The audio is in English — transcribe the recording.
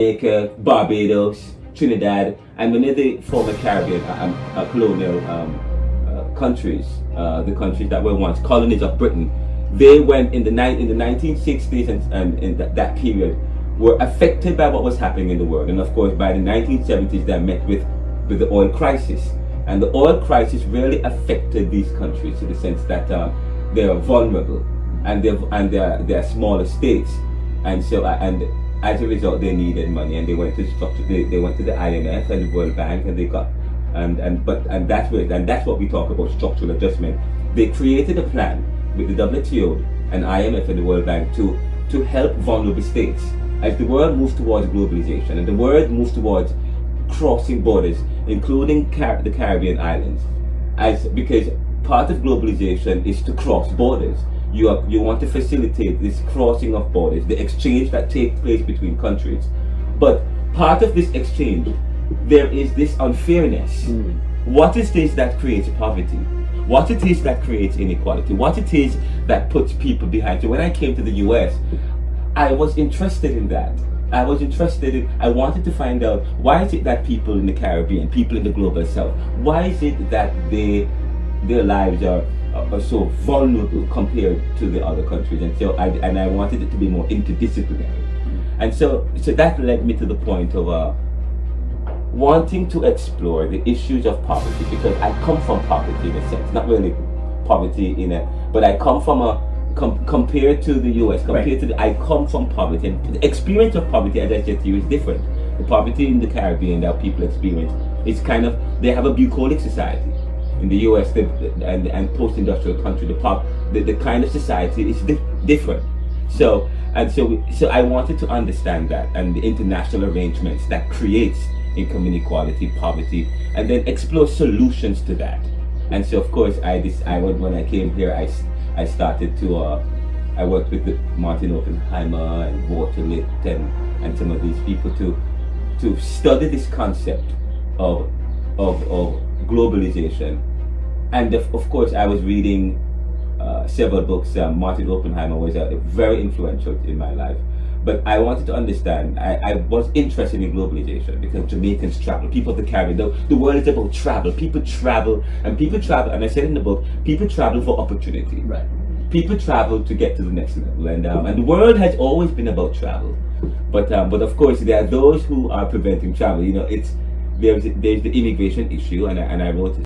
Jamaica, Barbados, Trinidad, and many of the former Caribbean colonial countries, the countries that were once colonies of Britain, they went in the 1960s and in that period were affected by what was happening in the world. And of course, by the 1970s, they met with the oil crisis. And the oil crisis really affected these countries to the sense that they are vulnerable and they're smaller states. And so, and as a result, they needed money, and they went to they went to the IMF and the World Bank, and they got and that's what we talk about structural adjustment. They created a plan with the WTO and IMF and the World Bank to help vulnerable states as the world moves towards globalization and the world moves towards crossing borders, including the Caribbean islands, because part of globalization is to cross borders. You want to facilitate this crossing of borders, the exchange that takes place between countries. But part of this exchange, there is this unfairness. What is this that creates poverty? What it is that creates inequality? What it is that puts people behind? So when I came to the US, I was interested in that. I wanted to find out, why is it that people in the Caribbean, people in the global south, why is it that their lives are so vulnerable compared to the other countries? And so I wanted it to be more interdisciplinary. And so that led me to the point of wanting to explore the issues of poverty, because I come from poverty in a sense, not really poverty but I come from compared to the US, I come from poverty, and the experience of poverty, as I said to you, is different. The poverty in the Caribbean that people experience is they have a bucolic society. In the US and post-industrial country, the kind of society is different. So I wanted to understand that, and the international arrangements that creates income inequality, poverty, and then explore solutions to that. And so of course when I came here, I started to I worked with Martin Oppenheimer and Walter Litt and some of these people to study this concept of globalization. And of course I was reading several books. Martin Oppenheimer was very influential in my life. But I wanted to understand, I was interested in globalization because Jamaicans travel, people of the Caribbean, the world is about travel. People travel, and I said in the book, people travel for opportunity. Right. People travel to get to the next level, and the world has always been about travel. But of course there are those who are preventing travel. There's the immigration issue, and I wrote